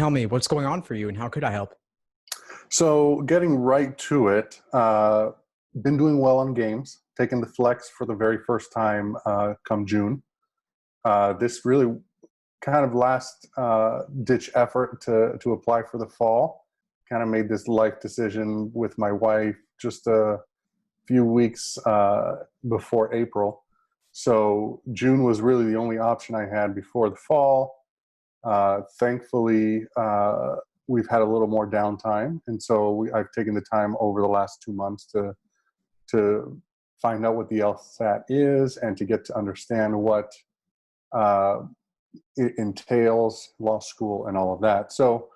tell me what's going on for you and how could I help? So getting right to it, been doing well on games, taking the flex for the very first time come June. This really kind of last ditch effort to apply for the fall. Kind of made this life decision with my wife just a few weeks before April. So June was really the only option I had before the fall. Thankfully, we've had a little more downtime, and so I've taken the time over the last 2 months to find out what the LSAT is and to get to understand what it entails, law school, and all of that. So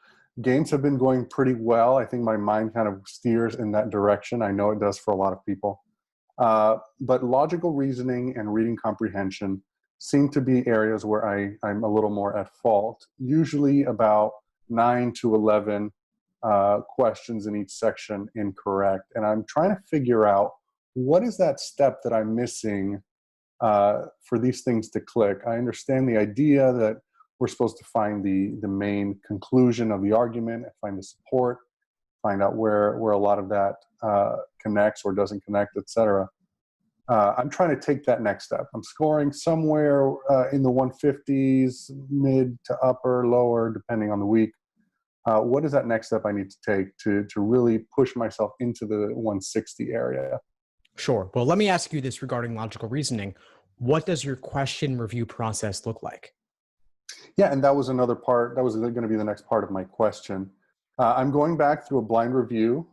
games have been going pretty well. I think my mind kind of steers in that direction. I know it does for a lot of people. But logical reasoning and reading comprehension seem to be areas where I'm a little more at fault, usually about 9 to 11 questions in each section incorrect. And I'm trying to figure out what is that step that I'm missing for these things to click. I understand the idea that we're supposed to find the main conclusion of the argument, find the support, find out where a lot of that connects or doesn't connect, etc. I'm trying to take that next step. I'm scoring somewhere in the 150s, mid to upper, lower, depending on the week. What is that next step I need to take to really push myself into the 160 area? Sure. Well, let me ask you this regarding logical reasoning. What does your question review process look like? Yeah, and that was another part. That was going to be the next part of my question. I'm going back through a blind review,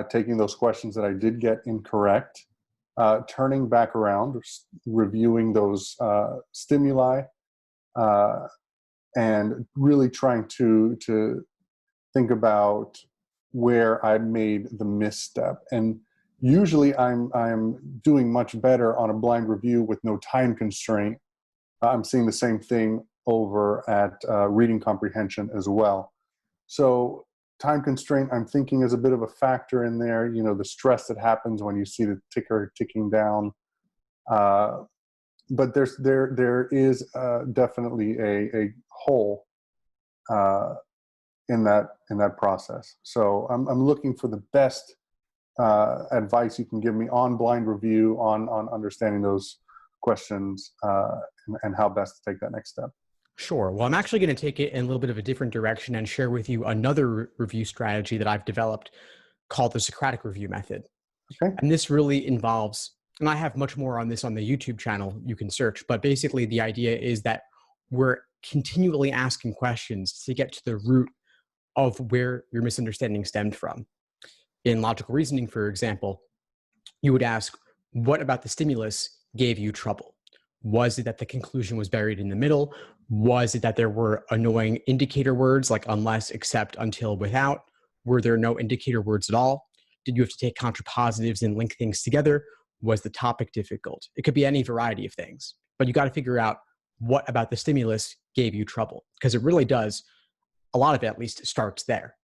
taking those questions that I did get incorrect, turning back around, reviewing those stimuli, and really trying to think about where I made the misstep. And usually I'm doing much better on a blind review with no time constraint. I'm seeing the same thing over at reading comprehension as well. So time constraint, I'm thinking, is a bit of a factor in there. You know, the stress that happens when you see the ticker ticking down. But there is definitely a hole in that process. So I'm looking for the best advice you can give me on blind review, on understanding those questions, and how best to take that next step. Sure. Well, I'm actually going to take it in a little bit of a different direction and share with you another review strategy that I've developed called the Socratic review method. Okay. And this really involves, and I have much more on this on the YouTube channel you can search, but basically the idea is that we're continually asking questions to get to the root of where your misunderstanding stemmed from. In logical reasoning, for example, you would ask, what about the stimulus gave you trouble? Was it that the conclusion was buried in the middle? Was it that there were annoying indicator words like unless, except, until, without? Were there no indicator words at all? Did you have to take contrapositives and link things together? Was the topic difficult? It could be any variety of things, but you got to figure out what about the stimulus gave you trouble, because it really does, a lot of it at least, starts there.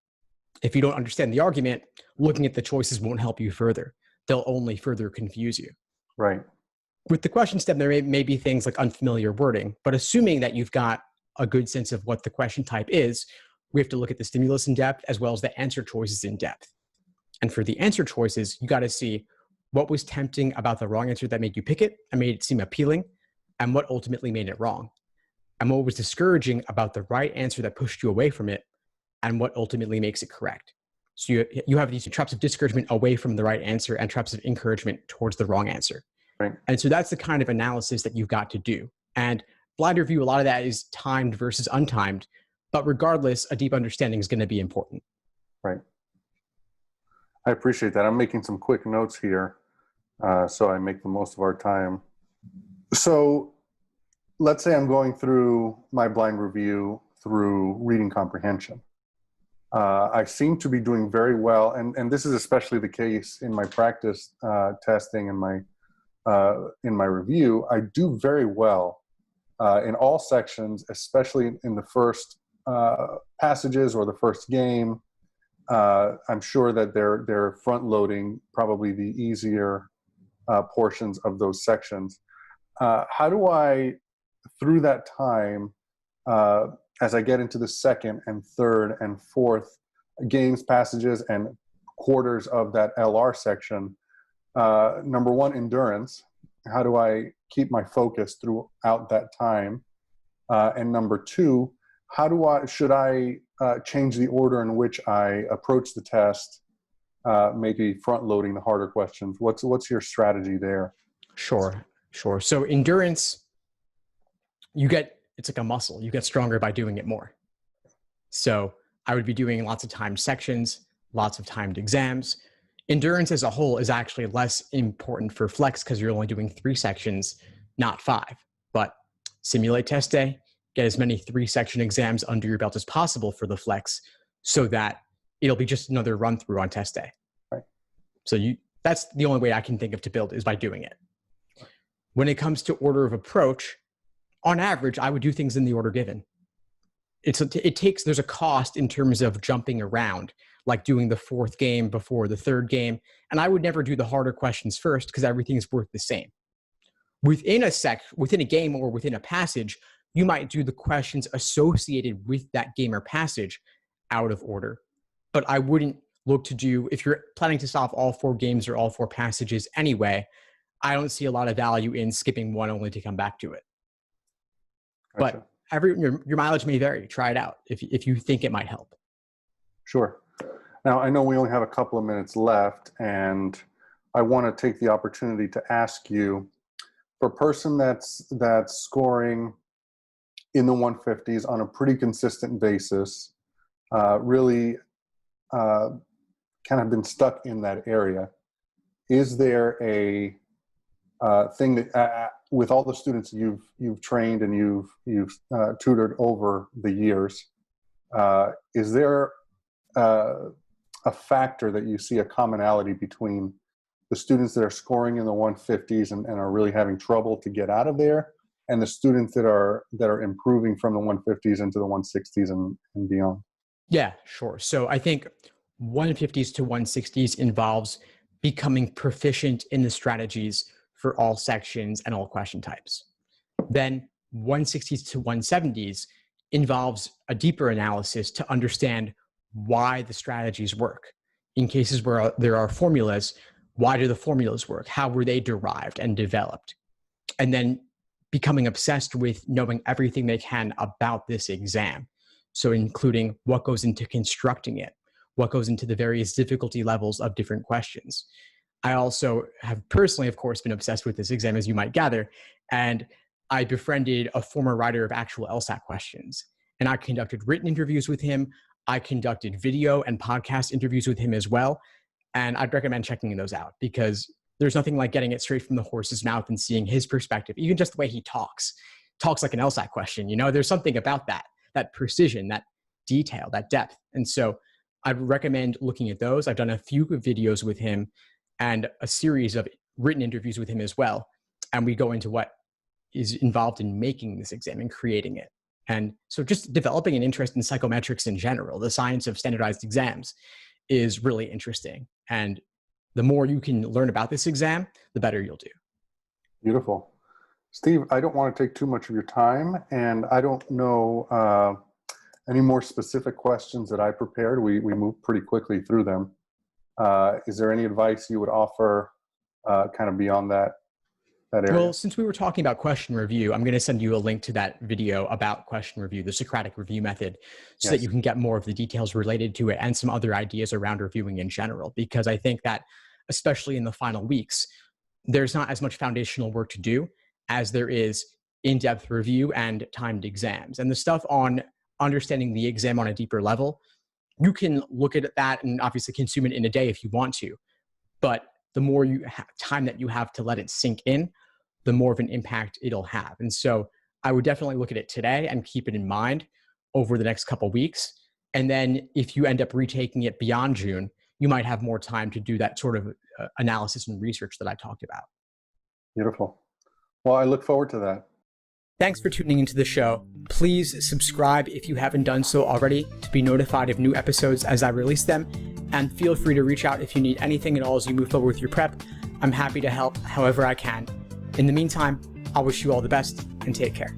If you don't understand the argument, looking at the choices won't help you further. They'll only further confuse you. Right. With the question stem, there may be things like unfamiliar wording, but assuming that you've got a good sense of what the question type is, we have to look at the stimulus in depth as well as the answer choices in depth. And for the answer choices, you got to see what was tempting about the wrong answer that made you pick it and made it seem appealing, and what ultimately made it wrong. And what was discouraging about the right answer that pushed you away from it, and what ultimately makes it correct. So you have these traps of discouragement away from the right answer and traps of encouragement towards the wrong answer. Right. And so that's the kind of analysis that you've got to do. And blind review, a lot of that is timed versus untimed, but regardless, a deep understanding is going to be important. Right. I appreciate that. I'm making some quick notes here, so I make the most of our time. So let's say I'm going through my blind review through reading comprehension. I seem to be doing very well, and this is especially the case in my practice testing and in my review. I do very well in all sections, especially in the first passages or the first game. I'm sure that they're front loading probably the easier portions of those sections. How do I, through that time, as I get into the second and third and fourth games, passages, and quarters of that LR section, number one, endurance. How do I keep my focus throughout that time? And number two, should I change the order in which I approach the test, maybe front loading the harder questions? What's your strategy there? Sure. So endurance, it's like a muscle. You get stronger by doing it more. So I would be doing lots of timed sections, lots of timed exams. Endurance as a whole is actually less important for flex because you're only doing 3 sections, not 5. But simulate test day, get as many 3-section exams under your belt as possible for the flex so that it'll be just another run through on test day. Right. So that's the only way I can think of to build is by doing it. When it comes to order of approach, on average, I would do things in the order given. There's a cost in terms of jumping around, like doing the 4th game before the 3rd game. And I would never do the harder questions first because everything is worth the same. Within a game or within a passage, you might do the questions associated with that game or passage out of order. But I wouldn't look to do, if you're planning to solve all 4 games or all 4 passages anyway, I don't see a lot of value in skipping one only to come back to it. Gotcha. But your mileage may vary. Try it out if you think it might help. Sure. Now, I know we only have a couple of minutes left, and I want to take the opportunity to ask you, for a person that's scoring in the 150s on a pretty consistent basis, really kind of been stuck in that area, is there a thing that with all the students you've trained and you've tutored over the years, is there a factor that you see a commonality between the students that are scoring in the 150s and are really having trouble to get out of there, and the students that are improving from the 150s into the 160s and beyond? Yeah, sure. So I think 150s to 160s involves becoming proficient in the strategies for all sections and all question types. Then 160s to 170s involves a deeper analysis to understand why the strategies work. In cases where there are formulas, why do the formulas work? How were they derived and developed? And then becoming obsessed with knowing everything they can about this exam. So including what goes into constructing it, what goes into the various difficulty levels of different questions. I also have personally, of course, been obsessed with this exam, as you might gather, and I befriended a former writer of actual LSAT questions. And I conducted written interviews with him. I conducted video and podcast interviews with him as well. And I'd recommend checking those out because there's nothing like getting it straight from the horse's mouth and seeing his perspective, even just the way he talks like an LSAT question. There's something about that precision, that detail, that depth. And so I'd recommend looking at those. I've done a few videos with him and a series of written interviews with him as well. And we go into what is involved in making this exam and creating it. And so just developing an interest in psychometrics in general, the science of standardized exams, is really interesting. And the more you can learn about this exam, the better you'll do. Beautiful. Steve, I don't want to take too much of your time, and I don't know any more specific questions that I prepared. We moved pretty quickly through them. Is there any advice you would offer kind of beyond that area? Well, since we were talking about question review, I'm going to send you a link to that video about question review, the Socratic review method, so that you can get more of the details related to it and some other ideas around reviewing in general. Because I think that, especially in the final weeks, there's not as much foundational work to do as there is in-depth review and timed exams. And the stuff on understanding the exam on a deeper level, you can look at that and obviously consume it in a day if you want to. But the more time that you have to let it sink in, the more of an impact it'll have. And so I would definitely look at it today and keep it in mind over the next couple of weeks. And then if you end up retaking it beyond June, you might have more time to do that sort of analysis and research that I talked about. Beautiful. Well, I look forward to that. Thanks for tuning into the show. Please subscribe if you haven't done so already to be notified of new episodes as I release them. And feel free to reach out if you need anything at all as you move forward with your prep. I'm happy to help however I can. In the meantime, I'll wish you all the best and take care.